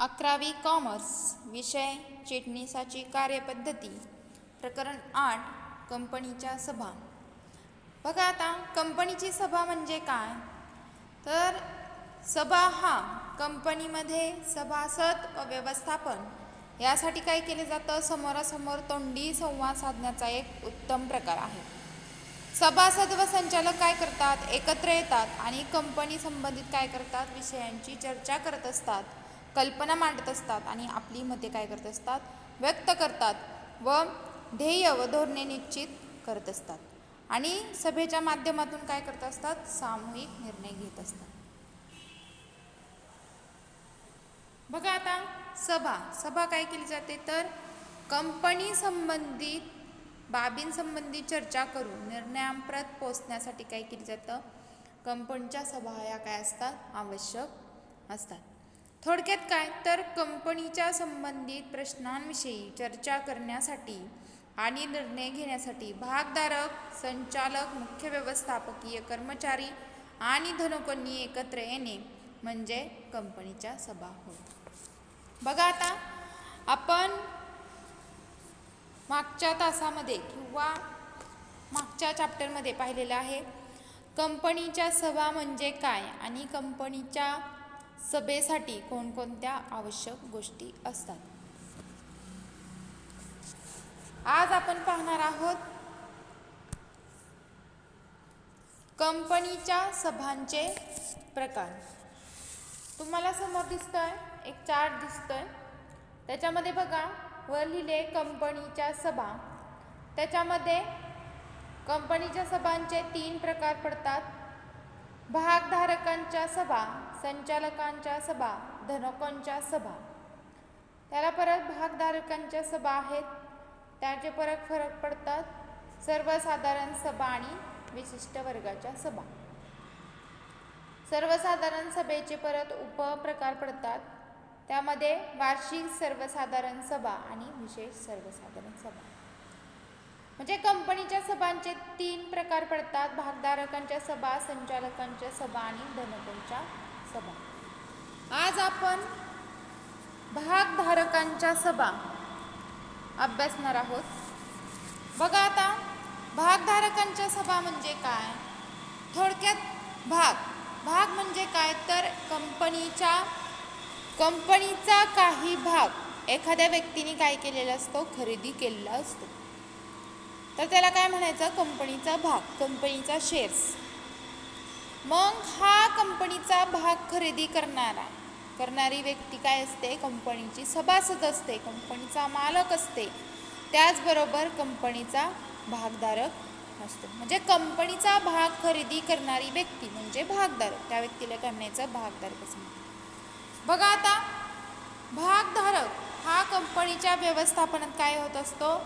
11वी commerce विषय चिटणीसाची कार्यपद्धती प्रकरण 8 कंपनीच्या सभा. बघा आता कंपनीची सभा म्हणजे काय, तर सभा हा कंपनीमध्ये सभासद व व्यवस्थापन यासाठी काय केले जातं, समोरासमोर तोंडी संवाद साधण्याचा एक उत्तम प्रकार आहे. सभासद व संचालक काय करतात, एकत्र येतात आणि कंपनी संबंधित काय करतात, विषयांची चर्चा करत असतात, कल्पना मांडत असतात आणि आपली मते काय करत असतात, व्यक्त करतात व ध्येय व धोरणे निश्चित करत असतात आणि सभेच्या माध्यमातून काय करत असतात, सामूहिक निर्णय घेत असतात. बघा आता सभा काय केली जाते, तर कंपनी संबंधित बाबींसंबंधी चर्चा करून निर्णयापर्यंत पोहोचण्यासाठी काय केली जातं, कंपनीच्या सभा या काय असतात, आवश्यक असतात. थोडक्यात काय, तर कंपनीच्या संबंधित प्रश्नांविषयी चर्चा करण्यासाठी आणि निर्णय घेण्यासाठी भागधारक, संचालक, मुख्य व्यवस्थापकीय कर्मचारी आणि धनकोनी एकत्र येणे म्हणजे कंपनीच्या सभा होत. बघा आता आपण मागच्या तासामध्ये किंवा मागच्या चॅप्टरमध्ये पाहिलेलं आहे कंपनीच्या सभा म्हणजे काय आणि कंपनीच्या सभेसाठी कोणकोणत्या आवश्यक गोष्टी असतात. आज आपण पाहणार आहोत कंपनीच्या सभांचे प्रकार. तुम्हाला समोर दिसतोय एक चार्ट दिसतोय, त्याच्यामध्ये बघा वर लिहिले कंपनीच्या सभा. त्याच्यामध्ये कंपनीच्या सभांचे 3 प्रकार पडतात: भागधारकांच्या सभा, संचालकांच्या सभा, धनकोंच्या सभा. त्याला परत भागधारकांच्या सभा आहेत, त्याचे फरक पडतात सर्वसाधारण सभा आणि विशिष्ट वर्गाच्या सभा. सर्वसाधारण सभेचे परत उपप्रकार पडतात, त्यामध्ये वार्षिक सर्वसाधारण सभा आणि विशेष सर्वसाधारण सभा. म्हणजे कंपनीच्या सभांचे 3 प्रकार पडतात: भागधारकांच्या सभा, संचालकांच्या सभा आणि धनकोंच्या सभा. आज आपण भागधारकांच्या सभा अभ्यासणार आहोत. बघा आता भागधारकांच्या सभा म्हणजे काय, थोडक्यात भाग म्हणजे काय, तर कंपनीचा काही भाग एखाद्या व्यक्तीने काय केलेला असतो, खरेदी केलेला असतो, तर त्याला काय म्हणायचं, कंपनीचा भाग, कंपनीचा शेअर्स. मग हा कंपनीचा भाग खरेदी करणारी व्यक्ती काय असते, कंपनीची सभासद असते, कंपनीचा मालक असते, त्याचबरोबर कंपनीचा भागधारक असतो. म्हणजे कंपनीचा भाग खरेदी करणारी व्यक्ती म्हणजे भागधारक, त्या व्यक्तीला काय म्हणायचं, भागधारक असं म्हणतात. बघा आता भागधारक हा कंपनीच्या व्यवस्थापनात काय होत असतो,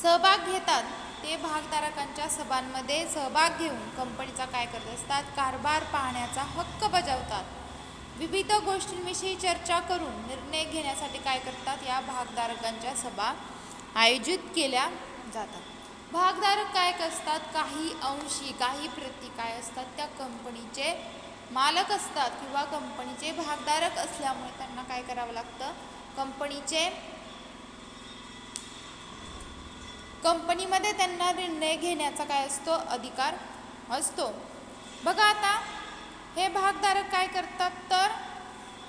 सहभाग घेतात. ते भागधारकांच्या सभांमध्ये सहभाग घेऊन कंपनीचा काय करत असतात, कारभार पाहण्याचा हक्क बजावतात. विविध गोष्टींविषयी चर्चा करून निर्णय घेण्यासाठी काय करतात, या भागधारकांच्या सभा आयोजित केल्या जातात. भागधारक काय असतात, काही अंशी काही प्रती काय असतात, त्या कंपनीचे मालक असतात किंवा कंपनीचे भागधारक असल्यामुळे त्यांना काय करावं लागतं, कंपनीमध्ये त्यांना निर्णय घेण्याचा काय असतो, अधिकार असतो. बघा आता हे भागधारक काय करतात, तर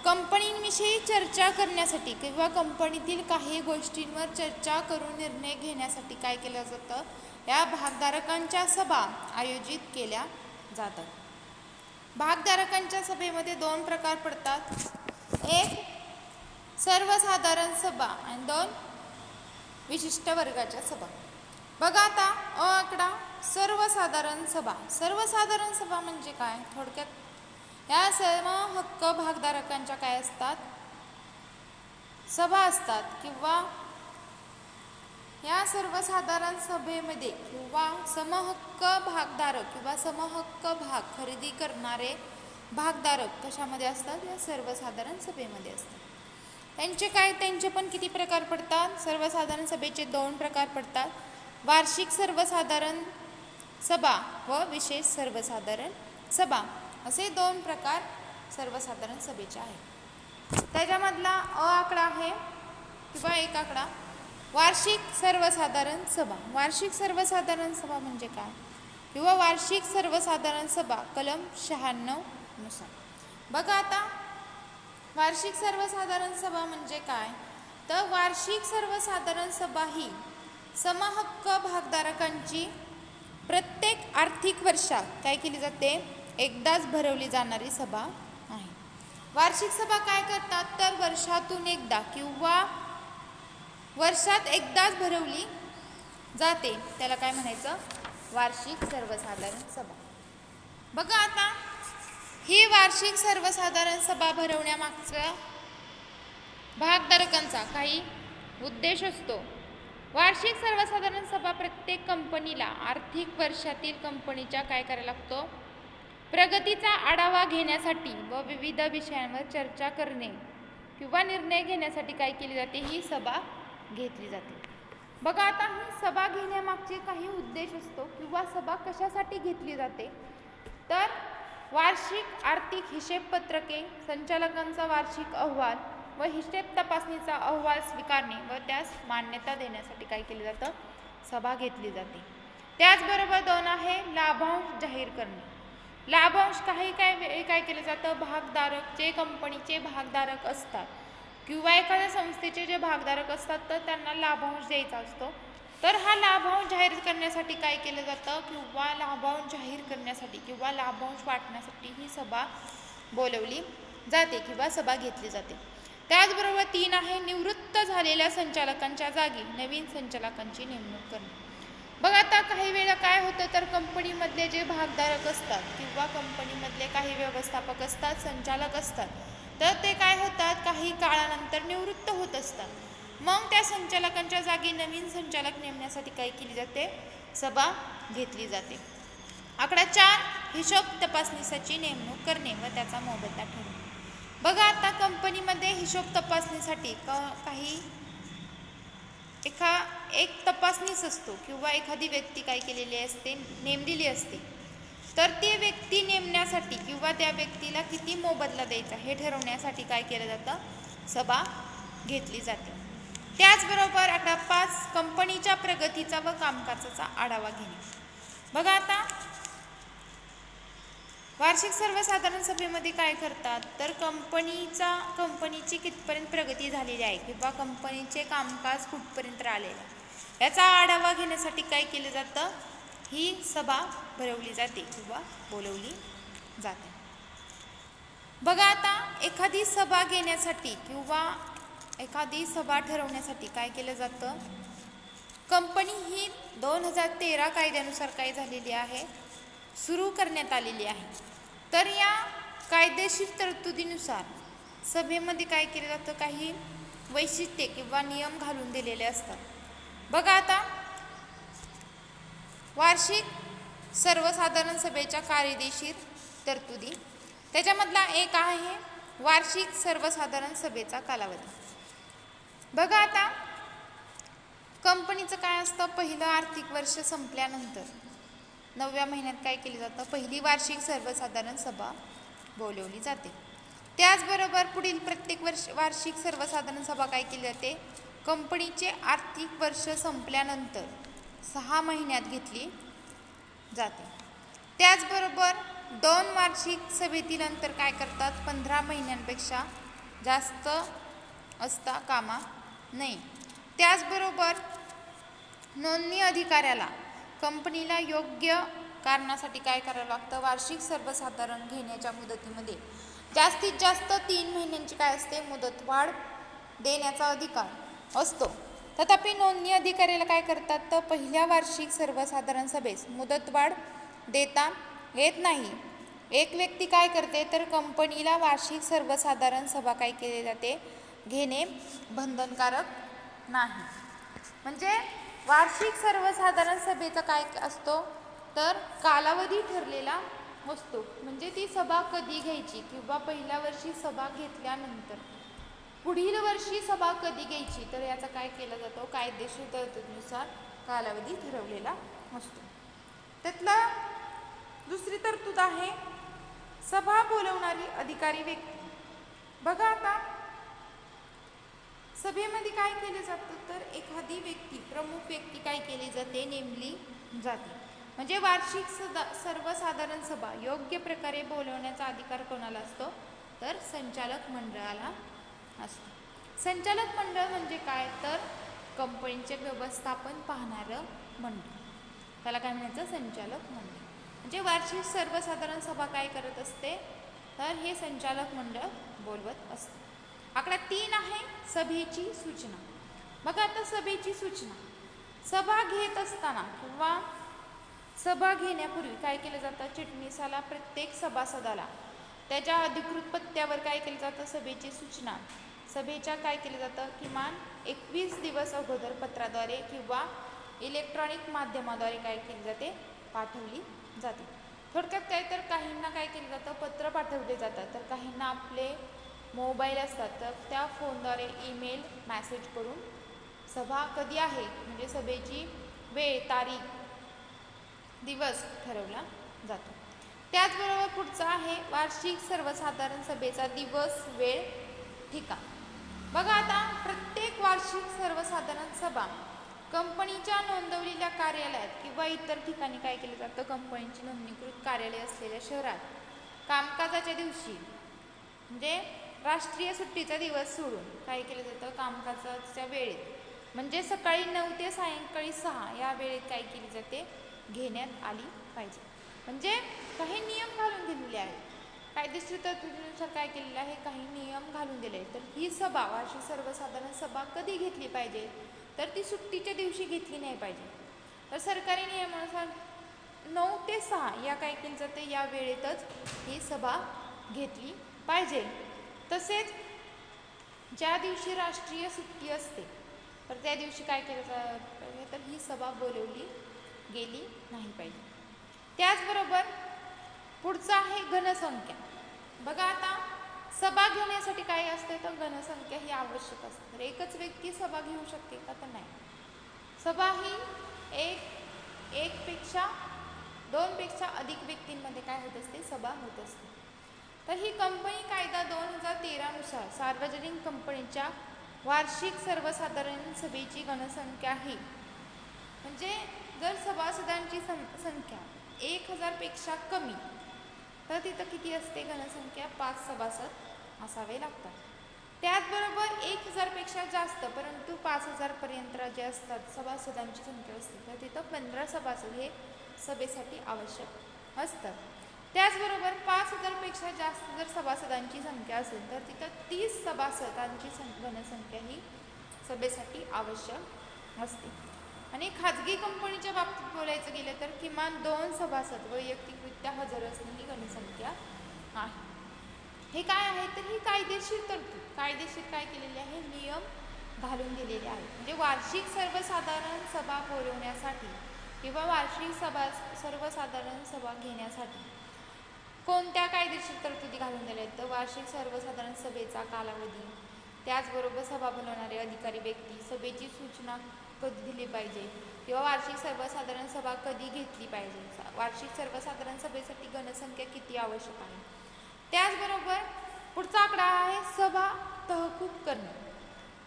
कंपनीविषयी चर्चा करण्यासाठी किंवा कंपनीतील काही गोष्टींवर चर्चा करून निर्णय घेण्यासाठी काय केलं जातं, या भागधारकांच्या सभा आयोजित केल्या जातात. भागधारकांच्या सभेमध्ये 2 प्रकार पडतात: एक सर्वसाधारण सभा आणि 2 विशिष्ट वर्गाच्या सभा. बघा आता आकडा सर्वसाधारण सभा. सर्वसाधारण सभा म्हणजे काय, थोडक्यात या सर्व हक्क भागधारकांच्या काय असतात, सभा असतात किंवा या सर्वसाधारण सभेमध्ये किंवा समहक्क भागधारक किंवा समहक्क भाग खरेदी करणारे भागधारक कशामध्ये असतात, या सर्वसाधारण सभेमध्ये असतात. त्यांचे पण किती प्रकार पडतात, सर्वसाधारण सभेचे 2 प्रकार पडतात: वार्षिक सर्वसाधारण सभा व विशेष सर्वसाधारण सभा, असे 2 प्रकार सर्वसाधारण सभेचे आहेत. त्याच्यामधला अ आकडा आहे किंवा एक आकडा वार्षिक सर्वसाधारण सभा. वार्षिक सर्वसाधारण सभा म्हणजे काय किंवा वार्षिक सर्वसाधारण सभा कलम 96 नुसार. बघा आता वार्षिक सर्वसाधारण सभा म्हणजे काय, तर वार्षिक सर्वसाधारण सभा ही समहक्क भागधारकांची प्रत्येक आर्थिक वर्षात काय केली जाते, एकदाच भरवली जाणारी सभा आहे. वार्षिक सभा काय करतात, तर वर्षातून एकदा किंवा वर्षात एकदाच भरवली जाते, त्याला काय म्हणायचं, वार्षिक सर्वसाधारण सभा. बघा आता ही वार्षिक सर्वसाधारण सभा भरवण्यामागचा भागधारकांचा काही उद्देश असतो. वार्षिक सर्वसाधारण सभा प्रत्येक कंपनीला आर्थिक वर्षातील कंपनीच्या काय करायला लागतो, प्रगतीचा आढावा घेण्यासाठी व विविध विषयांवर चर्चा करणे किंवा निर्णय घेण्यासाठी काय केली जाते, ही सभा घेतली जाते. बघा आता ही सभा घेण्यामागचे काही उद्देश असतो किंवा सभा कशासाठी घेतली जाते, तर वार्षिक आर्थिक हिशेबपत्रके, संचालकांचा वार्षिक अहवाल व हिशेब तपासणीचा अहवाल स्वीकारणे व त्यास मान्यता देण्यासाठी काय केले जातं, सभा घेतली जाते. त्याचबरोबर 2 आहे लाभांश जाहीर करणे. लाभांश काय केलं जातं, भागधारक जे कंपनीचे भागधारक असतात किंवा एखाद्या संस्थेचे जे भागधारक असतात तर त्यांना लाभांश द्यायचा असतो. तर हा लाभांश जाहीर करण्यासाठी काय केलं जातं किंवा लाभांश जाहीर करण्यासाठी किंवा लाभांश वाटण्यासाठी ही सभा बोलवली जाते किंवा सभा घेतली जाते. त्याचबरोबर 3 आहे निवृत्त झालेल्या संचालकांच्या जागी नवीन संचालकांची नेमणूक करणे. बघा आता काही वेळा काय होतं, तर कंपनीमधले जे भागधारक असतात किंवा कंपनीमधले काही व्यवस्थापक असतात, संचालक असतात, तर ते काय होतात, काही काळानंतर निवृत्त होत असतात. मग त्या संचालकांच्या जागी नवीन संचालक नेमण्यासाठी काय केली जाते, सभा घेतली जाते. आकडा 4 हिशोब तपासणीसाठी नेमणूक करणे व त्याचा मोबदला ठरवणे. बघा आता कंपनीमध्ये हिशोब तपासणीसाठी काही एक तपासणीस असतो किंवा एखादी व्यक्ती काय केलेली असते, नेमलेली असते. तर ती व्यक्ती नेमण्यासाठी किंवा त्या व्यक्तीला किती मोबदला द्यायचा हे ठरवण्यासाठी काय केलं जातं, सभा घेतली जाते. त्याचबरोबर आकडा 5 कंपनीच्या प्रगतीचा व कामकाजाचा आढावा घेणे. बघा आता वार्षिक सर्वसाधारण सभेमध्ये काय करतात, तर कंपनीची कितपर्यंत प्रगती झालेली आहे किंवा कंपनीचे कामकाज कुठपर्यंत आलेले आहे याचा आढावा घेण्यासाठी काय केलं जातं, ही सभा भरवली जाते किंवा बोलवली जाते. बघा आता एखादी सभा घेण्यासाठी किंवा एखादी सभा ठरवण्यासाठी काय केलं जातं, कंपनी ही 2013 कायद्यानुसार काय झालेली आहे, सुरू करण्यात आलेली आहे. तर या कायदेशीर तरतुदीनुसार सभेमध्ये काय केलं जातं, काही वैशिष्ट्ये किंवा नियम घालून दिलेले असतात. बघा आता वार्षिक सर्वसाधारण सभेच्या कायदेशीर तरतुदी, त्याच्यामधला एक आहे वार्षिक सर्वसाधारण सभेचा कालावधी. बघा आता कंपनीचं काय असतं, पहिलं आर्थिक वर्ष संपल्यानंतर 9व्या महिन्यात काय केली जातं, पहिली वार्षिक सर्वसाधारण सभा बोलवली जाते. त्याचबरोबर पुढील प्रत्येक वार्षिक सर्वसाधारण सभा काय केली जाते, कंपनीचे आर्थिक वर्ष संपल्यानंतर 6 महिन्यात घेतली जाते. त्याचबरोबर 2 वार्षिक सभेतील अंतर काय करतात, 15 महिन्यांपेक्षा जास्त असता कामा नये. त्याचबरोबर नोंदणी अधिकाऱ्याला कंपनीला योग्य कारणासाठी काय करावं लागतं, वार्षिक सर्वसाधारण घेण्याच्या मुदतीमध्ये जास्तीत जास्त 3 महिन्यांची काय असते, मुदतवाढ देण्याचा अधिकार असतो. तथापि नोंदणी अधिकाऱ्याला काय करतात, तर पहिल्या वार्षिक सर्वसाधारण सभेस मुदतवाढ देता येत नाही. एक व्यक्ती काय करते, तर कंपनीला वार्षिक सर्वसाधारण सभा काय केली जाते, घेणे बंधनकारक नाही. म्हणजे वार्षिक सर्वसाधारण सभेचा काय असतो, तर कालावधी ठरलेला असतो. म्हणजे ती सभा कधी घ्यायची किंवा पहिल्या वर्षी सभा घेतल्यानंतर पुढील वर्षी सभा कधी घ्यायची, तर याचा काय केला जातो, कायदेशीर तरतुदीनुसार कालावधी ठरवलेला असतो. त्यातला दुसरी तरतूद आहे सभा बोलवणारी अधिकारी व्यक्ती. बघा आता सभेमध्ये काय केले जातं तर एखादी व्यक्ती, प्रमुख व्यक्ती काय केली जाते, नेमली जाते. म्हणजे वार्षिक सर्वसाधारण सभा योग्य प्रकारे बोलवण्याचा अधिकार कोणाला असतो तर संचालक मंडळाला असतो. संचालक मंडळ म्हणजे काय तर कंपनीचे व्यवस्थापन पाहणारं मंडळ, त्याला काय म्हणायचं, संचालक मंडळ. म्हणजे वार्षिक सर्वसाधारण सभा काय करत असते तर हे संचालक मंडळ बोलवत असते. आकडा 3 आहे सभेची सूचना. बघा आता सभेची सूचना, सभा घेत असताना किंवा सभा घेण्यापूर्वी काय केलं जातं, चिटणीसाला प्रत्येक सभासदाला त्याच्या अधिकृत पत्त्यावर काय केलं जातं, सभेची सूचना सभेच्या काय केलं जातं, किमान 21 दिवस अगोदर पत्राद्वारे किंवा इलेक्ट्रॉनिक माध्यमाद्वारे काय केली जाते, पाठवली जाते. थोडक्यात काय तर काहींना काय केलं जातं, पत्र पाठवले जातात, तर काहींना आपले मोबाईल असतात तर त्या फोनद्वारे ईमेल मॅसेज करून सभा कधी आहे म्हणजे सभेची वेळ, तारीख, दिवस ठरवला जातो. त्याचबरोबर पुढचा आहे वार्षिक सर्वसाधारण सभेचा दिवस, वेळ, ठिकाण. बघा आता प्रत्येक वार्षिक सर्वसाधारण सभा कंपनीच्या नोंदवलेल्या कार्यालयात किंवा इतर ठिकाणी काय केलं जातं, कंपनीची नोंदणीकृत कार्यालय असलेल्या शहरात कामकाजाच्या दिवशी म्हणजे राष्ट्रीय सुट्टीचा दिवस सोडून काय केलं जातं, कामकाजाच्या वेळेत म्हणजे सकाळी 9 ते सायंकाळी 6 या वेळेत काय केली जाते, घेण्यात आली पाहिजे. म्हणजे काही नियम घालून दिलेले आहेत, कायदेशीर तरतुदीनुसार काय केलेलं आहे, काही नियम घालून दिले. तर ही सभा, वार्षिक सर्वसाधारण सभा कधी घेतली पाहिजे तर ती सुट्टीच्या दिवशी घेतली नाही पाहिजे. तर सरकारी नियमानुसार 9 ते 6 या काय केली जाते, या वेळेतच ही सभा घेतली पाहिजे. तसेच ज्या दिवशी राष्ट्रीय सुट्टी असते तर त्या दिवशी काय केलं पाहिजे तर ही सभा बोलवली गेली नाही पाहिजे. त्याचबरोबर पुढचा आहे घनसंख्या. बघा आता सभा घेण्यासाठी काय असते तर घनसंख्या ही आवश्यक असते. तर एकच व्यक्ती सभा घेऊ शकते का तर नाही. सभा ही एकपेक्षा 2 पेक्षा अधिक व्यक्तींमध्ये काय होत असते, सभा होत असते. तर ही कंपनी कायदा 2013 नुसार सार्वजनिक कंपनीच्या वार्षिक सर्वसाधारण सभेची घनसंख्या ही म्हणजे जर सभासदांची संख्या 1000 पेक्षा कमी तर तिथं किती असते, घनसंख्या 5 सभासद असावे लागतात. त्याचबरोबर 1000 पेक्षा जास्त परंतु 5000 पर्यंत जे असतात सभासदांची संख्या असते तर तिथं 15 सभासद हे सभेसाठी आवश्यक असतात. त्याचबरोबर 5000 पेक्षा जास्त जर सभासदांची संख्या असेल तर तिथं 30 सभासदांची घनसंख्या ही सभेसाठी आवश्यक असते. आणि खाजगी कंपनीच्या बाबतीत बोलायचं गेलं तर किमान 2 सभासद वैयक्तिकरित्या हजर असणे ही घनसंख्या आहे. हे काय आहे तर ही कायदेशीर तरतूद, कायदेशीर काय केलेले आहे, नियम घालून दिलेले आहेत. म्हणजे वार्षिक सर्वसाधारण सभा बोलवण्यासाठी किंवा वार्षिक सर्वसाधारण सभा घेण्यासाठी कोणत्या कायदेशीर तरतुदी घालून दिल्या आहेत तर वार्षिक सर्वसाधारण सभेचा कालावधी, त्याचबरोबर सभा बोलवणारे अधिकारी व्यक्ती, सभेची सूचना कधी दिली पाहिजे किंवा वार्षिक सर्वसाधारण सभा कधी घेतली पाहिजे, वार्षिक सर्वसाधारण सभेसाठी घनसंख्या किती आवश्यक आहे. त्याचबरोबर पुढचा आकडा आहे सभा तहकूब करणे.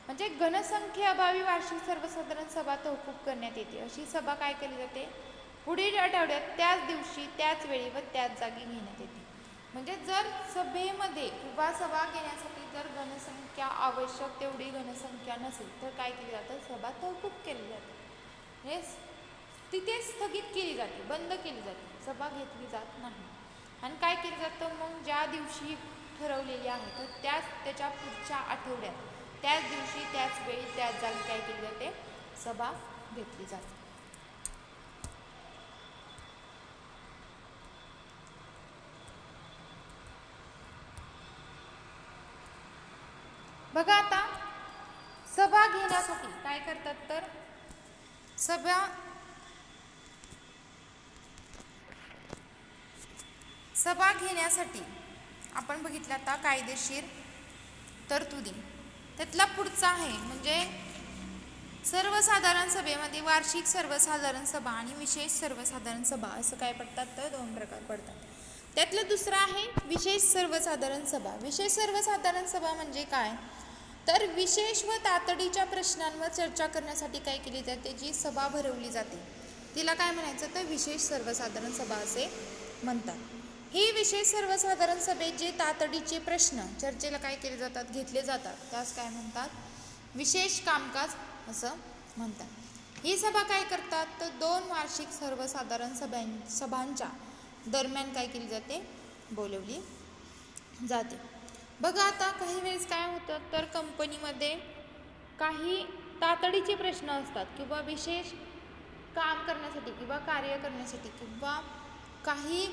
म्हणजे घनसंख्येअभावी वार्षिक सर्वसाधारण सभा तहकूब करण्यात येते. अशी सभा काय केली जाते, पुढील आठवड्यात त्याच दिवशी त्याच वेळी व त्याच जागी घेण्यात येते. म्हणजे जर सभेमध्ये किंवा सभा घेण्यासाठी जर घनसंख्या आवश्यक तेवढी घनसंख्या नसेल तर काय केली जातं, सभा तहकूब केली जाते. म्हणजे तिथे स्थगित केली जाते, बंद केली जाते, सभा घेतली जात नाही. आणि काय केलं जातं मग ज्या दिवशी ठरवलेली आहे तर त्याच्या पुढच्या आठवड्यात त्याच दिवशी त्याच वेळी त्याच जागी काय केली जाते, सभा घेतली जाते. बघा आता सभा घेण्यासाठी काय करतात तर सभा घेण्यासाठी आपण बघितलं आता कायदेशीर तरतुदी. त्यातला पुढचा आहे म्हणजे सर्वसाधारण सभेमध्ये वार्षिक सर्वसाधारण सभा आणि विशेष सर्वसाधारण सभा असं काय पडतात तर 2 प्रकार पडतात. त्यातलं दुसरं आहे विशेष सर्वसाधारण सभा. विशेष सर्वसाधारण सभा म्हणजे काय तर विशेष व तातडीच्या प्रश्नांवर चर्चा करण्यासाठी काय केली जाते, जी सभा भरवली जाते तिला काय म्हणायचं, तर विशेष सर्वसाधारण सभा असे म्हणतात. ही विशेष सर्वसाधारण सभेत जे तातडीचे प्रश्न चर्चेला काय केले जातात, घेतले जातात, त्यास काय म्हणतात, विशेष कामकाज असं म्हणतात. ही सभा काय करतात, तर 2 वार्षिक सर्वसाधारण सभांच्या दरम्यान काय केली जाते, बोलवली जाते. बघा आता काही वेळेस काय होतं, तर कंपनीमध्ये काही तातडीचे प्रश्न असतात किंवा विशेष काम करण्यासाठी किंवा कार्य करण्यासाठी किंवा काही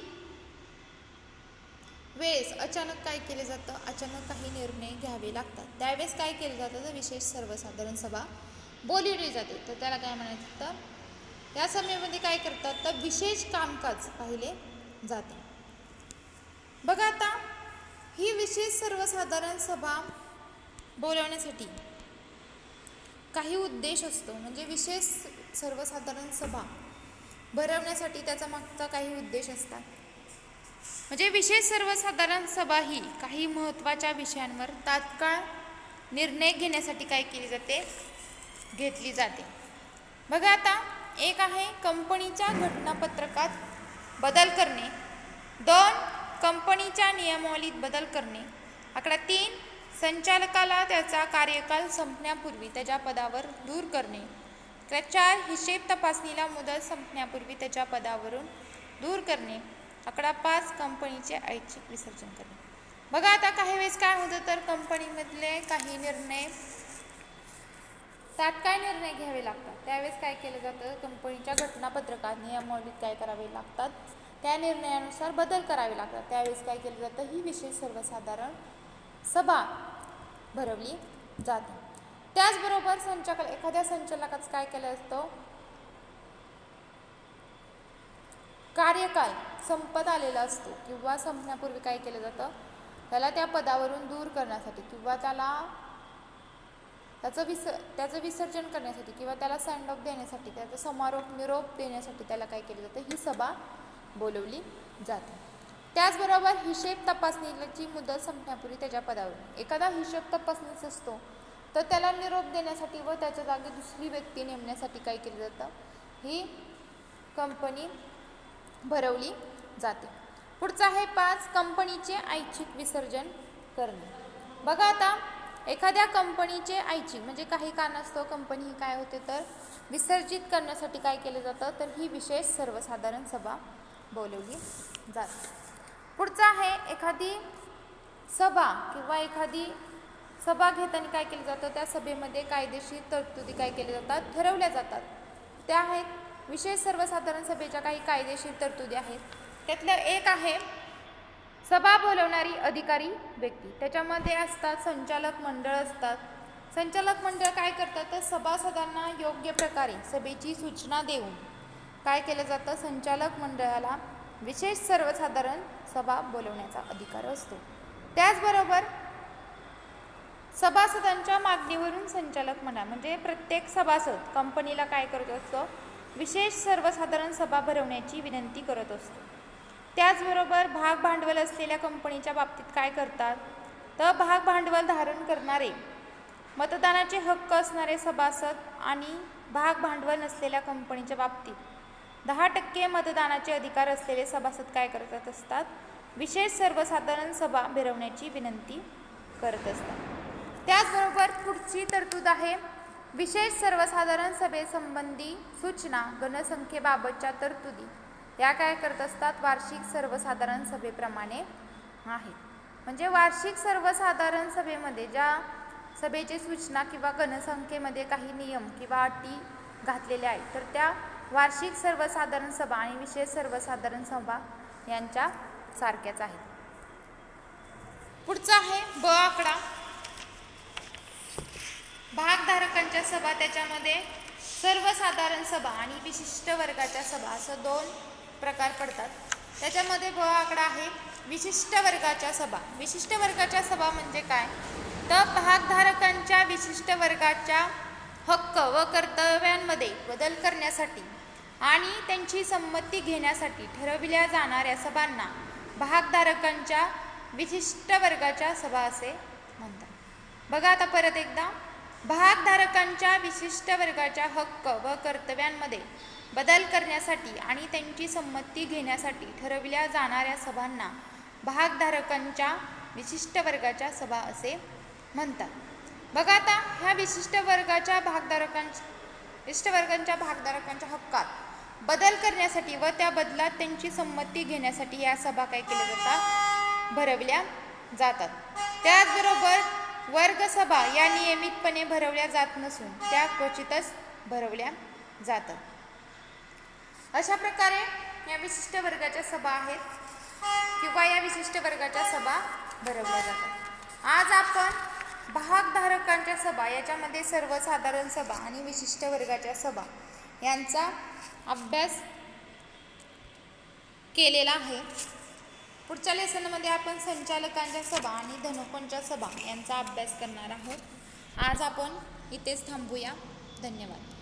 वेळेस अचानक काय केले जातं, अचानक काही निर्णय घ्यावे लागतात. त्यावेळेस काय केलं जातं, तर विशेष सर्वसाधारण सभा बोलवली जाते. तर त्याला काय म्हणायचं, तर या सभेमध्ये काय करतात, तर विशेष कामकाज पाहिले जाते. बघा आता ही विशेष सर्वसाधारण सभा बोलवण्यासाठी काही उद्देश असतो. म्हणजे विशेष सर्वसाधारण सभा भरवण्यासाठी त्याचा मागचा काही उद्देश असतात. म्हणजे विशेष सर्वसाधारण सभा ही काही महत्त्वाच्या विषयांवर तात्काळ निर्णय घेण्यासाठी काय केली जाते, घेतली जाते. बघा आता एक आहे कंपनीच्या घटनापत्रकात बदल करणे, 2 कंपनीच्या नियमावलीत बदल करणे, आकडा 3 संचालकाला त्याचा कार्यकाल संपण्यापूर्वी त्याच्या पदावर दूर करणे, 4 हिशेब तपासणीला मुदत संपण्यापूर्वी त्याच्या पदावरून दूर करणे, आकडा 5 कंपनीचे ऐच्छिक विसर्जन करणे. बघा आता काही वेळेस काय होतं, तर कंपनीमधले काही निर्णय तात्काळ निर्णय घ्यावे लागतात. त्यावेळेस काय केलं जातं, कंपनीच्या घटनापत्रकात नियमावलीत काय करावे लागतात, त्या निर्णयानुसार बदल करावे लागतात. त्यावेळेस काय केलं जातं, ही विशेष सर्वसाधारण सभा भरवली जाते. त्याचबरोबर एखाद्या संचालकाचं काय केलं असतं, कार्यकाल संपत आलेला असतो किंवा संपण्यापूर्वी काय केलं जातं, त्याला त्या पदावरून दूर करण्यासाठी किंवा त्याचं विसर्जन करण्यासाठी किंवा त्याला सँड ऑफ देण्यासाठी, त्याचा निरोप देण्यासाठी त्याला काय केलं जातं, ही सभा बोलवली जाते. त्याचबरोबर हिशेब तपासणीची मुदत संपण्यापूर्वी त्याच्या पदावरून एखादा हिशेब तपासणीच असतो, तर त्याला निरोप देण्यासाठी व त्याच्या जागी दुसरी व्यक्ती नेमण्यासाठी काय केलं जातं, ही कंपनी भरवली जाते. पुढचं आहे 5 कंपनीचे ऐच्छिक विसर्जन करणे. बघा आता एखाद्या कंपनीचे ऐच्छिक म्हणजे काही कारणास्तव कंपनी ही काय होते, तर विसर्जित करण्यासाठी काय केलं जातं, तर ही विशेष सर्वसाधारण सभा बोलवली जाते. पुढचं आहे एखादी सभा किंवा एखादी सभा घेताना काय केलं जातं, त्या सभेमध्ये कायदेशीर तरतुदी काय केल्या जातात, ठरवल्या जातात. त्या आहेत विशेष सर्वसाधारण सभेच्या काही कायदेशीर तरतुदी आहेत. त्यातलं एक आहे सभा बोलवणारी अधिकारी व्यक्ती. त्याच्यामध्ये असतात संचालक मंडळ असतात. संचालक मंडळ काय करतात, तर सभासदांना योग्य प्रकारे सभेची सूचना देऊन काय केलं जातं, संचालक मंडळाला विशेष सर्वसाधारण सभा बोलवण्याचा अधिकार असतो. त्याचबरोबर सभासदांच्या मागणीवरून संचालक मंडळ म्हणजे प्रत्येक सभासद कंपनीला काय करत असतो, विशेष सर्वसाधारण सभा भरवण्याची विनंती करत असतो. त्याचबरोबर भाग भांडवल असलेल्या कंपनीच्या बाबतीत काय करतात, तर भाग भांडवल धारण करणारे, मतदानाचे हक्क असणारे सभासद आणि भाग भांडवल नसलेल्या कंपनीच्या बाबतीत 10% मतदानाचे अधिकार असलेले सभासद काय करत असतात, विशेष सर्वसाधारण सभा भरवण्याची विनंती करत असतात. त्याचबरोबर पुढची तरतूद आहे विशेष सर्वसाधारण सभेसंबंधी सूचना गणसंख्येबाबतच्या तरतुदी. या काय करत असतात, वार्षिक सर्वसाधारण सभेप्रमाणे आहेत. म्हणजे वार्षिक सर्वसाधारण सभेमध्ये ज्या सभेची सूचना किंवा गणसंख्येमध्ये काही नियम किंवा अटी घातलेल्या आहेत, तर त्या वार्षिक सर्वसाधारण सभा आणि विशेष सर्वसाधारण सभा यांच्या सारख्याच आहेत. पुढचा आहे ब आकडा, भागधारकांच्या सभा. त्याच्यामध्ये सर्वसाधारण सभा आणि विशिष्ट वर्गाच्या सभा असं 2 प्रकार पडतात. त्याच्यामध्ये ब आकडा आहे विशिष्ट वर्गाच्या सभा. विशिष्ट वर्गाच्या सभा म्हणजे काय, तर भागधारकांच्या विशिष्ट वर्गाच्या हक्क व कर्तव्यांमध्ये बदल करण्यासाठी आणि त्यांची संमती घेण्यासाठी ठरविल्या जाणाऱ्या सभांना भागधारकांच्या विशिष्ट वर्गाच्या सभा असे म्हणतात. बघा आता परत एकदा, भागधारकांच्या विशिष्ट वर्गाच्या हक्क व कर्तव्यांमध्ये बदल करण्यासाठी आणि त्यांची संमती घेण्यासाठी ठरविल्या जाणाऱ्या सभांना भागधारकांच्या विशिष्ट वर्गाच्या सभा असे म्हणतात. बघा आता ह्या विशिष्ट वर्गाच्या भागधारकांच्या हक्कात बदल करण्यासाठी व त्या बदलात त्यांची संमती घेण्यासाठी या सभा काय केल्या जातात, भरवल्या जातात. त्याचबरोबर वर्गसभा या नियमितपणे भरवल्या जात नसून त्या क्वचितच भरवल्या जातात. अशा प्रकारे या विशिष्ट वर्गाच्या सभा आहेत किंवा या विशिष्ट वर्गाच्या सभा भरवल्या जातात. आज आपण भागधारकांच्या सभा याच्यामध्ये सर्वसाधारण सभा आणि विशिष्ट वर्गाच्या सभा यांचा अभ्यास केलेला आहे. पुढच्या लेसनमध्ये आपण संचालकांच्या सभा आणि धनुकोंच्या सभा यांचा अभ्यास करणार आहोत. आज आपण इथेच थांबूया. धन्यवाद.